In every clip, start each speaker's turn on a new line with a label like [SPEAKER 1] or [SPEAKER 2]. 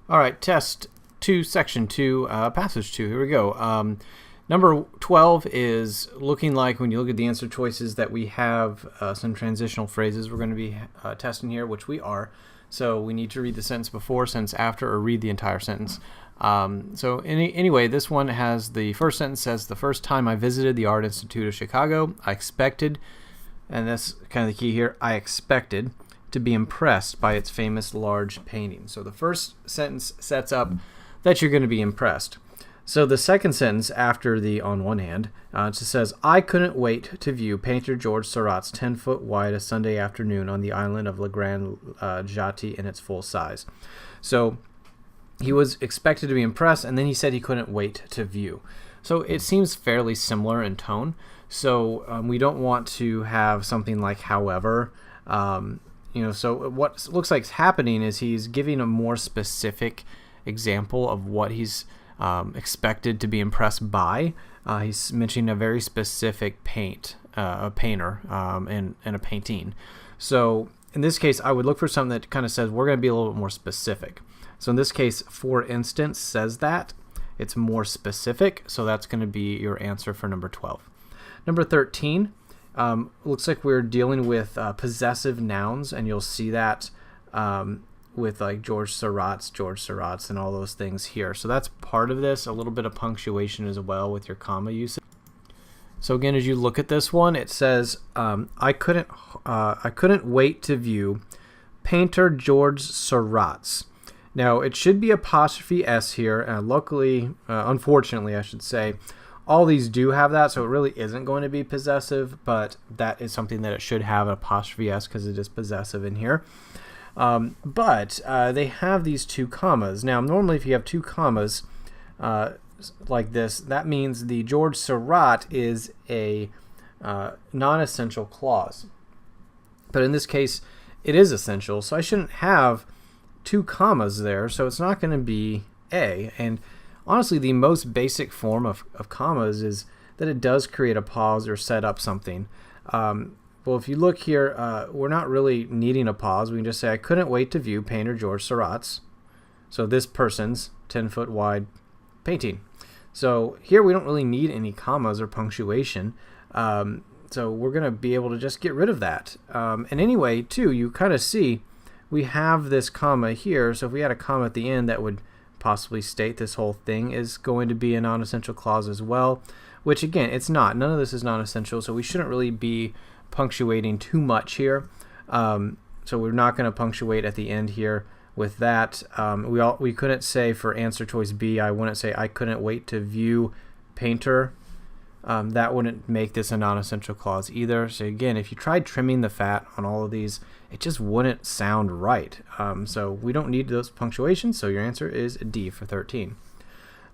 [SPEAKER 1] All right, test 2, section 2, passage 2. Here we go. Number 12 is looking like, when you look at the answer choices, that we have some transitional phrases we're going to be testing here, which we are. So we need to read the sentence before, sentence after, or read the entire sentence. Anyway, this one has the first sentence says, "The first time I visited the Art Institute of Chicago, I expected," and that's kind of the key here, "I expected to be impressed by its famous large painting." So the first sentence sets up that you're going to be impressed. So the second sentence after the "on one hand," it just says, "I couldn't wait to view painter George Seurat's 10-foot wide a Sunday afternoon on the island of La Grande Jatte in its full size." So he was expected to be impressed, and then he said he couldn't wait to view. So it seems fairly similar in tone. So we don't want to have something like "however." So what looks like is happening is he's giving a more specific example of what he's expected to be impressed by. He's mentioning a very specific a painter, and a painting. So in this case, I would look for something that kind of says we're going to be a little bit more specific. So in this case, "for instance" says that. It's more specific, so that's going to be your answer for number 12. Number 13, looks like we're dealing with possessive nouns, and you'll see that with like George Seurat's, and all those things here. So that's part of this, a little bit of punctuation as well with your comma usage. So again, as you look at this one, it says, I couldn't wait to view painter George Seurat's. Now, it should be apostrophe S here. Unfortunately, I should say, all these do have that, so it really isn't going to be possessive, but that is something that it should have an apostrophe S because it is possessive in here. But they have these two commas. Now, normally if you have two commas like this, that means the George Seurat is a non-essential clause. But in this case, it is essential, so I shouldn't have two commas there, so it's not going to be A. And honestly, the most basic form of commas is that it does create a pause or set up something. Well, if you look here, we're not really needing a pause. We can just say, "I couldn't wait to view painter George Seurat's," so this person's 10-foot wide painting. So here we don't really need any commas or punctuation. So we're going to be able to just get rid of that. And anyway, too, you kind of see we have this comma here. So if we had a comma at the end, that would possibly state this whole thing is going to be a non-essential clause as well, which again, it's not. None of this is non-essential, so we shouldn't really be punctuating too much here. So we're not going to punctuate at the end here with that. We couldn't say for answer choice B, I wouldn't say "I couldn't wait to view painter." That wouldn't make this a non-essential clause either. So again, if you tried trimming the fat on all of these, it just wouldn't sound right. So we don't need those punctuations, so your answer is D for 13.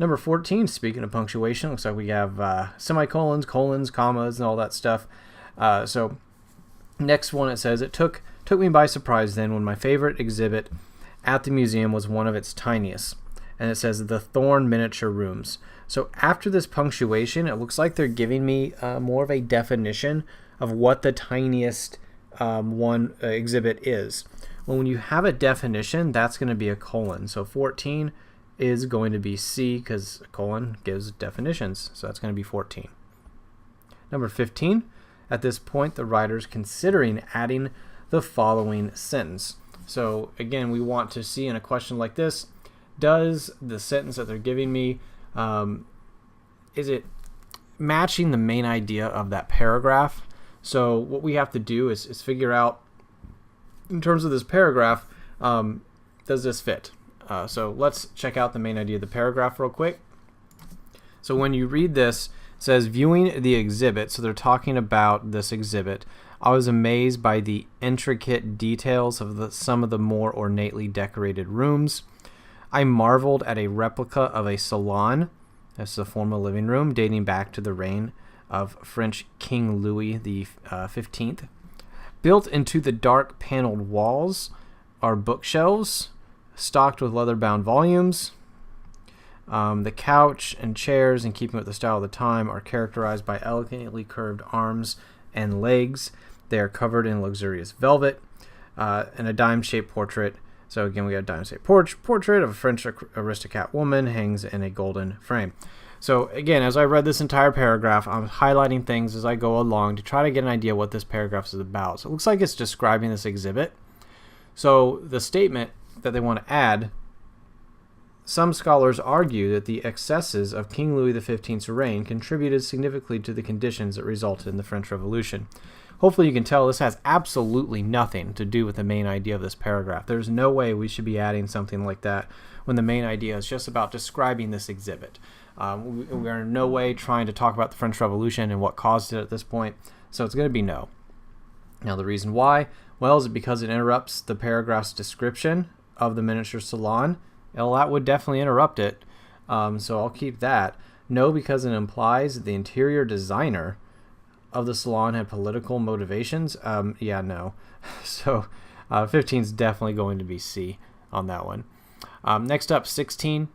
[SPEAKER 1] Number 14, speaking of punctuation, looks like we have semicolons, colons, commas, and all that stuff. So next one, it says, "It took me by surprise then when my favorite exhibit at the museum was one of its tiniest." And it says "the Thorn miniature rooms." So after this punctuation, it looks like they're giving me more of a definition of what the tiniest one exhibit is. Well, when you have a definition, that's going to be a colon. So 14 is going to be C because a colon gives definitions. So that's going to be 14. Number 15. At this point, the writer's considering adding the following sentence. So again, we want to see in a question like this, does the sentence that they're giving me, is it matching the main idea of that paragraph? So what we have to do is figure out, in terms of this paragraph, does this fit? So let's check out the main idea of the paragraph real quick. So when you read this, it says, "Viewing the exhibit," so they're talking about this exhibit, "I was amazed by the intricate details of some of the more ornately decorated rooms. I marveled at a replica of a salon," that's the formal living room, "dating back to the reign of French King Louis the 15th. Built into the dark paneled walls are bookshelves stocked with leather-bound volumes. The couch and chairs, in keeping with the style of the time, are characterized by elegantly curved arms and legs. They are covered in luxurious velvet, and a dime-shaped portrait So again, we got a diamond shaped portrait of a French aristocrat woman hangs in a golden frame. So again, as I read this entire paragraph, I'm highlighting things as I go along to try to get an idea what this paragraph is about. So it looks like it's describing this exhibit. So the statement that they want to add, some scholars argue that the excesses of King Louis XV's reign contributed significantly to the conditions that resulted in the French Revolution. Hopefully you can tell this has absolutely nothing to do with the main idea of this paragraph. There's no way we should be adding something like that when the main idea is just about describing this exhibit. We are in no way trying to talk about the French Revolution and what caused it at this point, so it's going to be no. Now the reason why, well, is it because it interrupts the paragraph's description of the miniature salon? Well, that would definitely interrupt it, so I'll keep that. No, because it implies that the interior designer of the salon had political motivations. Yeah, no. So 15 is definitely going to be C on that one. Next up, 16.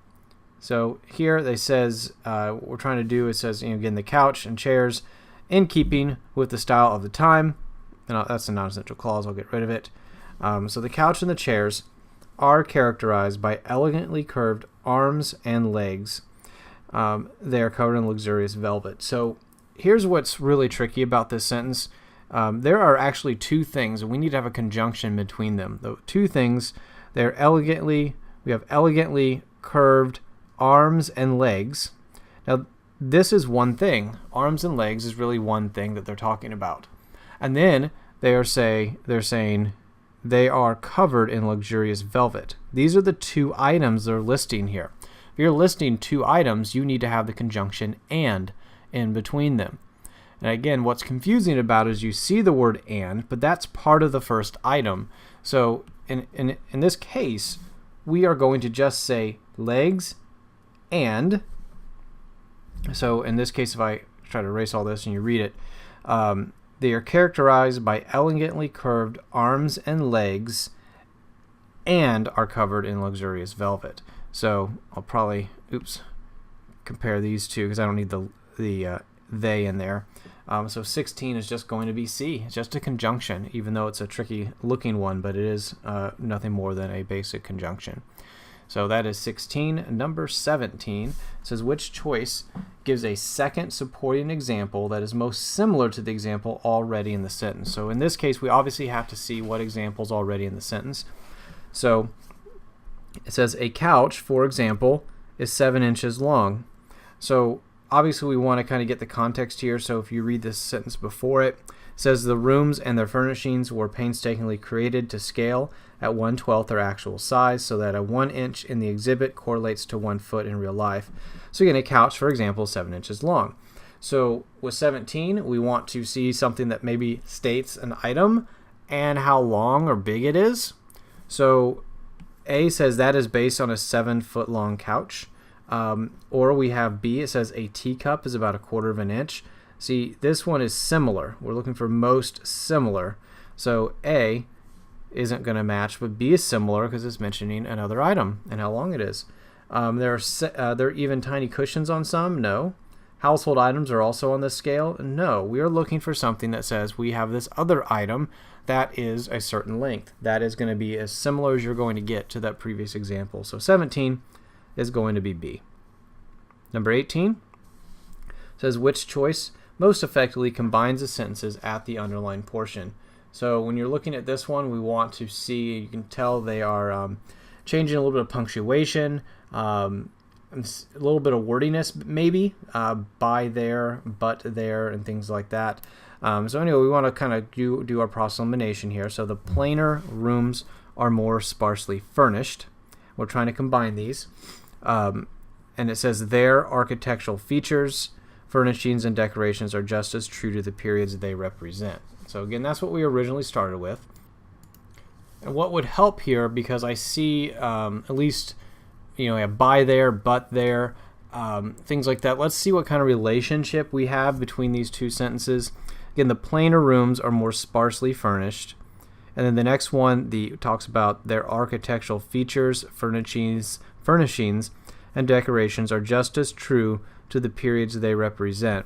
[SPEAKER 1] So here they says what we're trying to do, it says, again, the couch and chairs in keeping with the style of the time. And that's a non-essential clause. I'll get rid of it. So the couch and the chairs are characterized by elegantly curved arms and legs. They are covered in luxurious velvet. So here's what's really tricky about this sentence. There are actually two things, and we need to have a conjunction between them. The two things, we have elegantly curved arms and legs. Now, this is one thing. Arms and legs is really one thing that they're talking about. And then they're saying they are covered in luxurious velvet. These are the two items they're listing here. If you're listing two items, you need to have the conjunction and in between them. And again, what's confusing about it is you see the word and, but that's part of the first item. So in this case, we are going to just say legs and. So in this case, if I try to erase all this and you read it, they are characterized by elegantly curved arms and legs and are covered in luxurious velvet. So I'll probably, compare these two because I don't need the they in there. So 16 is just going to be C. It's just a conjunction, even though it's a tricky looking one, but it is nothing more than a basic conjunction. So that is 16. Number 17 says, which choice gives a second supporting example that is most similar to the example already in the sentence? So in this case, we obviously have to see what example is already in the sentence. So it says a couch, for example, is 7 inches long. So obviously we want to kind of get the context here. So if you read this sentence before it, says the rooms and their furnishings were painstakingly created to scale at 1/12 their actual size, so that a 1 inch in the exhibit correlates to 1 foot in real life. So again, a couch, for example, is 7 inches long. So with 17, we want to see something that maybe states an item and how long or big it is. So A says that is based on a 7 foot long couch. Or we have B, it says a teacup is about 1/4 of an inch. See, this one is similar. We're looking for most similar. So A isn't going to match, but B is similar because it's mentioning another item and how long it is. There are even tiny cushions on some? No. Household items are also on this scale? No. We are looking for something that says we have this other item that is a certain length. That is going to be as similar as you're going to get to that previous example. So 17 is going to be B. Number 18 says which choice most effectively combines the sentences at the underlined portion. So when you're looking at this one, we want to see, you can tell they are changing a little bit of punctuation, a little bit of wordiness maybe, by there, but there, and things like that. So anyway, we want to kind of do our process elimination here. So the plainer rooms are more sparsely furnished. We're trying to combine these. And it says their architectural features, furnishings, and decorations are just as true to the periods they represent. So again, that's what we originally started with. And what would help here, because I see at least, a by there, but there, things like that. Let's see what kind of relationship we have between these two sentences. Again, the plainer rooms are more sparsely furnished. And then the next one talks about their architectural features, furnishings, and decorations are just as true to the periods they represent.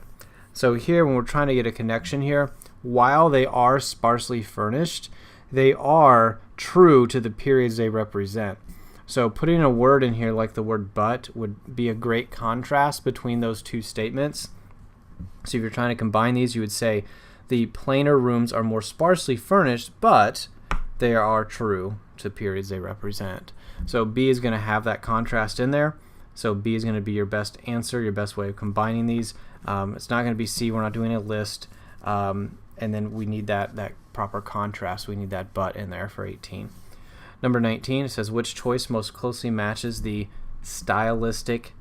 [SPEAKER 1] So here, when we're trying to get a connection here, while they are sparsely furnished, they are true to the periods they represent. So putting a word in here like the word but would be a great contrast between those two statements. So if you're trying to combine these, you would say the plainer rooms are more sparsely furnished, but they are true to periods they represent. So B is going to have that contrast in there. So B is going to be your best answer, your best way of combining these. It's not going to be C. We're not doing a list. And then we need that proper contrast. We need that but in there for 18. Number 19, it says, which choice most closely matches the stylistic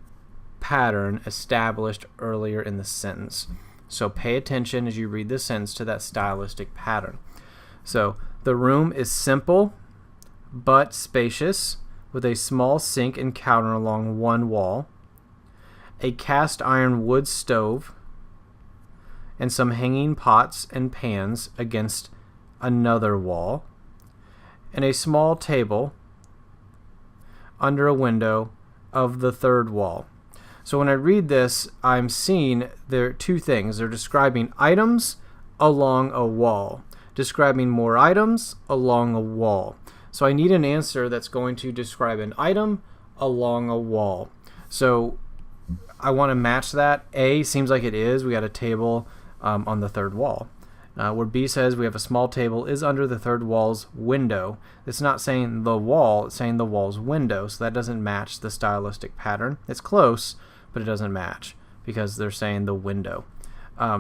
[SPEAKER 1] pattern established earlier in the sentence? So pay attention as you read the sentence to that stylistic pattern. So the room is simple but spacious, with a small sink and counter along one wall, a cast iron wood stove, and some hanging pots and pans against another wall, and a small table under a window of the third wall. So when I read this, I'm seeing there are two things. They're describing items along a wall, describing more items along a wall. So I need an answer that's going to describe an item along a wall. So I want to match that. A seems like it is. We got a table on the third wall. Where B says we have a small table is under the third wall's window. It's not saying the wall, it's saying the wall's window. So that doesn't match the stylistic pattern. It's close, but it doesn't match because they're saying the window.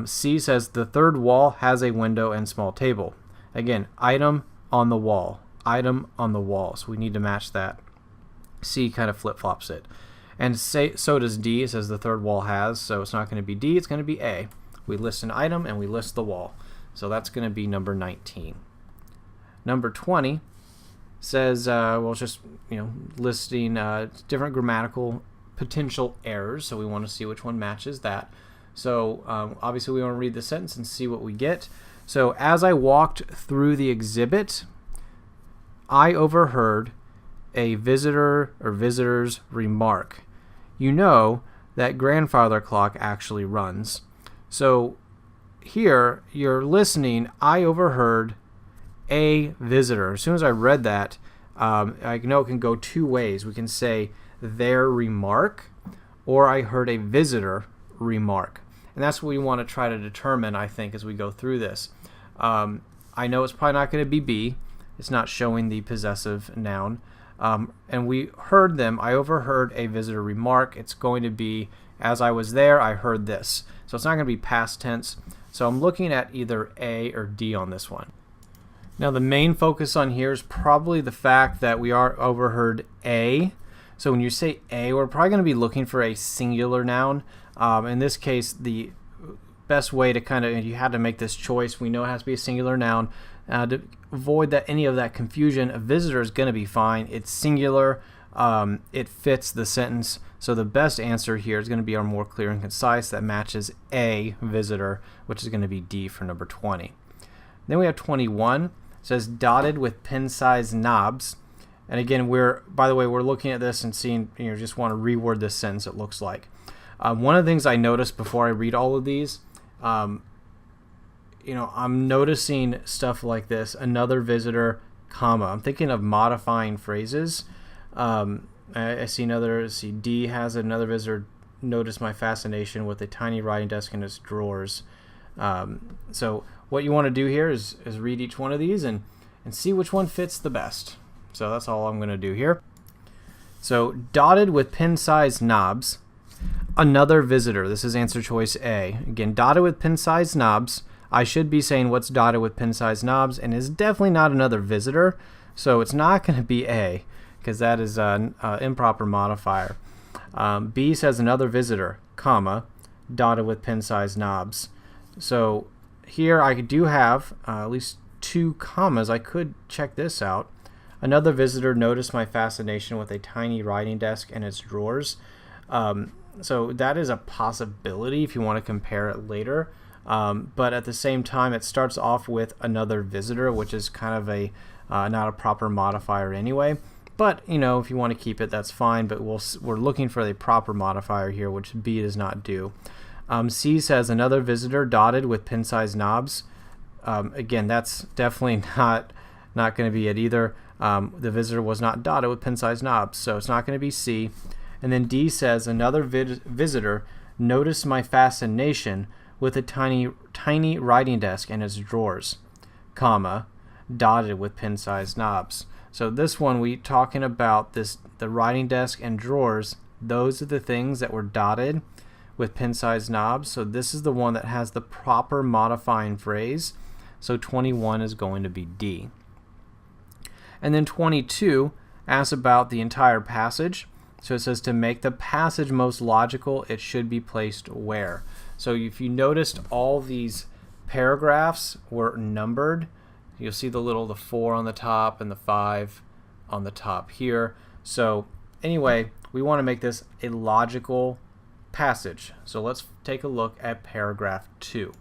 [SPEAKER 1] C says the third wall has a window and small table. Again, item on the wall. Item on the wall. So we need to match that. C kind of flip-flops it. And so does D. It says the third wall has, so it's not going to be D, it's going to be A. We list an item and we list the wall. So that's going to be number 19. Number 20 says, well, it's just listing different grammatical potential errors. So we want to see which one matches that. So obviously we want to read the sentence and see what we get. So as I walked through the exhibit, I overheard a visitor or visitor's remark. You know that grandfather clock actually runs. So here you're listening, I overheard a visitor. As soon as I read that, I know it can go two ways. We can say their remark, or I heard a visitor remark. And that's what we want to try to determine, I think, as we go through this. I know it's probably not going to be B. It's not showing the possessive noun. And we heard them. I overheard a visitor remark. It's going to be, as I was there, I heard this. So it's not going to be past tense. So I'm looking at either A or D on this one. Now the main focus on here is probably the fact that we are overheard A. So when you say A, we're probably going to be looking for a singular noun. In this case, the best way to if you had to make this choice, we know it has to be a singular noun. To avoid any of that confusion, a visitor is going to be fine. It's singular. It fits the sentence. So the best answer here is going to be our more clear and concise that matches A, visitor, which is going to be D for number 20. Then we have 21. It says dotted with pen-sized knobs. And again, by the way, we're looking at this and seeing, just want to reword this sentence, it looks like. One of the things I noticed before I read all of these, I'm noticing stuff like this, another visitor, comma. I'm thinking of modifying phrases. I see D has another visitor, notice my fascination with a tiny writing desk in its drawers. So what you want to do here is read each one of these and see which one fits the best. So that's all I'm going to do here. So dotted with pen-sized knobs, another visitor. This is answer choice A. Again, dotted with pen-sized knobs. I should be saying what's dotted with pen-sized knobs, and is definitely not another visitor. So it's not going to be A, because that is an improper modifier. B says another visitor, comma, dotted with pen-sized knobs. So here I do have at least two commas. I could check this out. Another visitor noticed my fascination with a tiny writing desk and its drawers. So that is a possibility if you want to compare it later. But at the same time, it starts off with another visitor, which is kind of not a proper modifier anyway. But, if you want to keep it, that's fine. But we're looking for a proper modifier here, which B does not do. C says another visitor dotted with pen-sized knobs. Again, that's definitely not Not going to be it either. The visitor was not dotted with pin-sized knobs, so it's not going to be C. And then D says, another visitor noticed my fascination with a tiny writing desk and its drawers, comma, dotted with pin-sized knobs. So this one, we talking about the writing desk and drawers. Those are the things that were dotted with pin-sized knobs. So this is the one that has the proper modifying phrase. So 21 is going to be D. And then 22 asks about the entire passage. So it says to make the passage most logical, it should be placed where. So if you noticed, all these paragraphs were numbered. You'll see the 4 on the top and the 5 on the top here. So anyway, we want to make this a logical passage. So let's take a look at paragraph 2.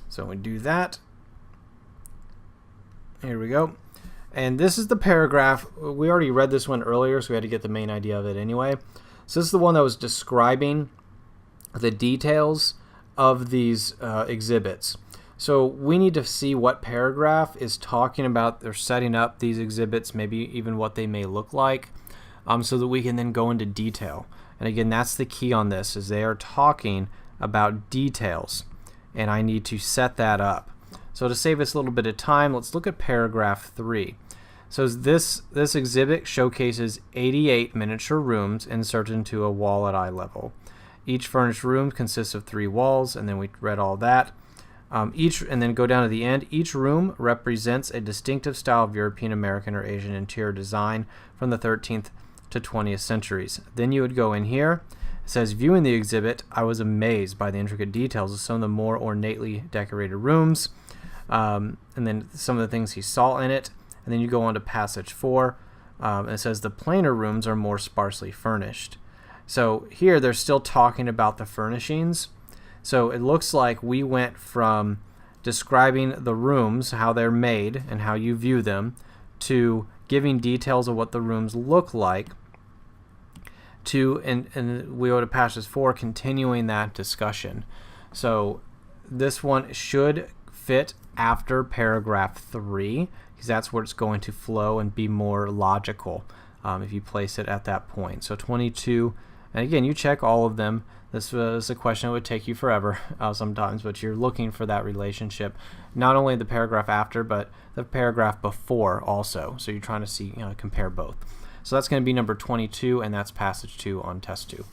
[SPEAKER 1] So we do that. Here we go. And this is the paragraph. We already read this one earlier, so we had to get the main idea of it anyway. So this is the one that was describing the details of these exhibits. So we need to see what paragraph is talking about. They're setting up these exhibits, maybe even what they may look like, so that we can then go into detail. And again, that's the key on this, is they are talking about details, and I need to set that up. So to save us a little bit of time, let's look at paragraph 3. So this exhibit showcases 88 miniature rooms inserted into a wall at eye level. Each furnished room consists of 3 walls, and then we read all that. And then go down to the end. Each room represents a distinctive style of European, American, or Asian interior design from the 13th to 20th centuries. Then you would go in here. It says, viewing the exhibit, I was amazed by the intricate details of some of the more ornately decorated rooms, and then some of the things he saw in it. And then you go on to passage 4, and it says the plainer rooms are more sparsely furnished. So here they're still talking about the furnishings. So it looks like we went from describing the rooms, how they're made and how you view them, to giving details of what the rooms look like, to, and we go to passage 4, continuing that discussion. So this one should fit after paragraph 3, because that's where it's going to flow and be more logical if you place it at that point. So 22, and again, you check all of them. This was a question that would take you forever sometimes, but you're looking for that relationship, not only the paragraph after, but the paragraph before also. So you're trying to see, compare both. So that's going to be number 22, and that's passage 2 on test 2.